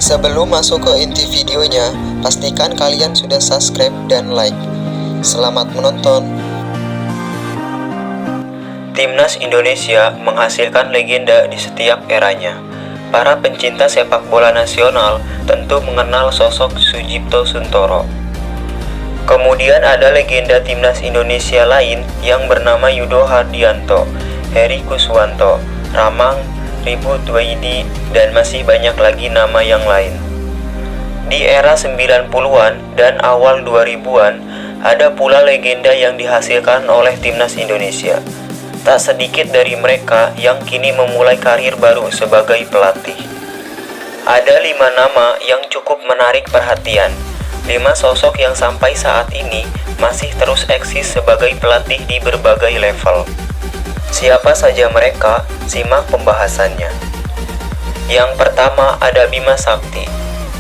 Sebelum masuk ke inti videonya, pastikan kalian sudah subscribe dan like. Selamat menonton. Timnas Indonesia menghasilkan legenda di setiap eranya. Para pencinta sepak bola nasional tentu mengenal sosok Sujipto Suntoro. Kemudian ada legenda timnas Indonesia lain yang bernama Yudo Hardianto, Heri Kuswanto, Ramang, Ribu Tuwaidi, dan masih banyak lagi nama yang lain. Di era 90-an dan awal 2000-an, ada pula legenda yang dihasilkan oleh timnas Indonesia. Tak sedikit dari mereka yang kini memulai karir baru sebagai pelatih. Ada 5 nama yang cukup menarik perhatian. 5 sosok yang sampai saat ini masih terus eksis sebagai pelatih di berbagai level. Siapa saja mereka? Simak pembahasannya. Yang pertama ada Bima Sakti.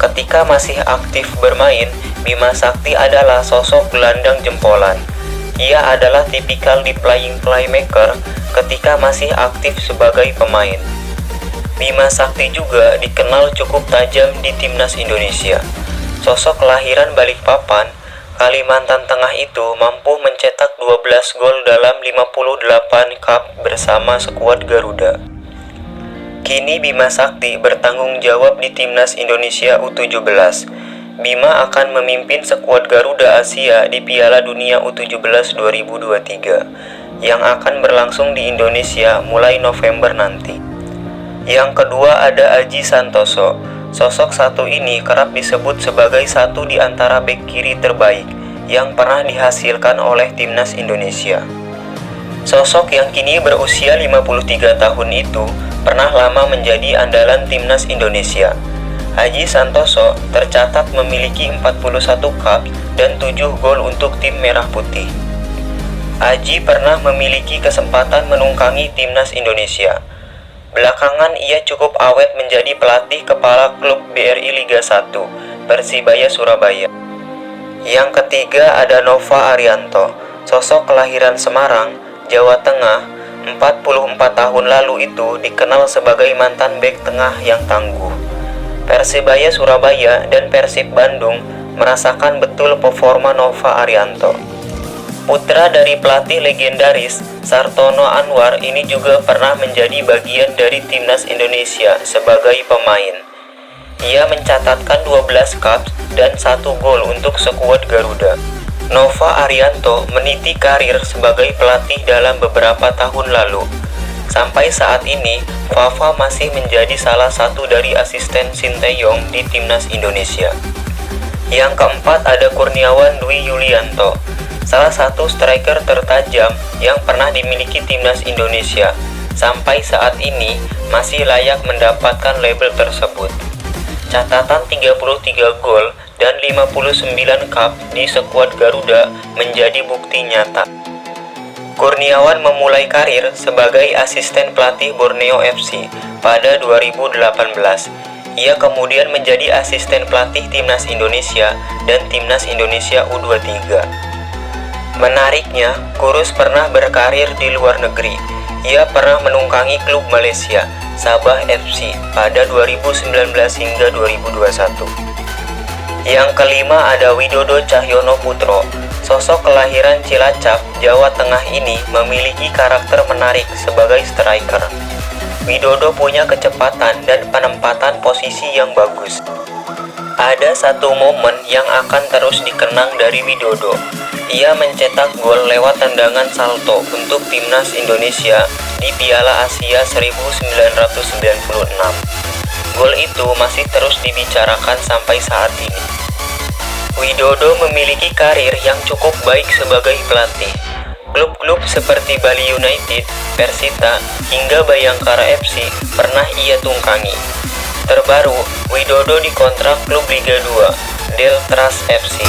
Ketika masih aktif bermain, Bima Sakti adalah sosok gelandang jempolan. Ia adalah tipikal deep lying playmaker ketika masih aktif sebagai pemain. Bima Sakti juga dikenal cukup tajam di timnas Indonesia. Sosok kelahiran Balikpapan, Kalimantan Tengah itu mampu mencetak 12 gol dalam 58 cup bersama skuad Garuda. Kini Bima Sakti bertanggung jawab di timnas Indonesia U17. Bima akan memimpin skuad Garuda Asia di Piala Dunia U17 2023 yang akan berlangsung di Indonesia mulai November nanti. Yang kedua ada Aji Santoso. Sosok satu ini kerap disebut sebagai satu di antara bek kiri terbaik yang pernah dihasilkan oleh timnas Indonesia. Sosok yang kini berusia 53 tahun itu pernah lama menjadi andalan timnas Indonesia. Aji Santoso tercatat memiliki 41 cup dan 7 gol untuk tim Merah Putih. Aji pernah memiliki kesempatan menunggangi timnas Indonesia. Belakangan ia cukup awet menjadi pelatih kepala klub BRI Liga 1, Persibaya Surabaya. Yang ketiga ada Nova Arianto, sosok kelahiran Semarang, Jawa Tengah, 44 tahun lalu itu dikenal sebagai mantan bek tengah yang tangguh. Persibaya Surabaya dan Persib Bandung merasakan betul performa Nova Arianto. Putra dari pelatih legendaris Sartono Anwar ini juga pernah menjadi bagian dari timnas Indonesia sebagai pemain. Ia mencatatkan 12 caps dan 1 gol untuk skuad Garuda. Nova Arianto meniti karir sebagai pelatih dalam beberapa tahun lalu. Sampai saat ini, Fafa masih menjadi salah satu dari asisten Sinteyong di timnas Indonesia. Yang keempat ada Kurniawan Dwi Yulianto, salah satu striker tertajam yang pernah dimiliki timnas Indonesia. Sampai saat ini masih layak mendapatkan label tersebut. Catatan 33 gol dan 59 cup di skuad Garuda menjadi bukti nyata. Kurniawan memulai karir sebagai asisten pelatih Borneo FC pada 2018. Ia kemudian menjadi asisten pelatih timnas Indonesia dan timnas Indonesia U23. Menariknya, Kurus pernah berkarir di luar negeri. Ia pernah menunggangi klub Malaysia, Sabah FC, pada 2019 hingga 2021. Yang kelima ada Widodo Cahyono Putro. Sosok kelahiran Cilacap, Jawa Tengah ini memiliki karakter menarik sebagai striker. Widodo punya kecepatan dan penempatan posisi yang bagus. Ada satu momen yang akan terus dikenang dari Widodo. Ia mencetak gol lewat tendangan salto untuk timnas Indonesia di Piala Asia 1996. Gol itu masih terus dibicarakan sampai saat ini. Widodo memiliki karir yang cukup baik sebagai pelatih. Klub-klub seperti Bali United, Persita, hingga Bayangkara FC pernah ia tunggangi. Terbaru, Widodo dikontrak klub Liga 2, Del Tras FC.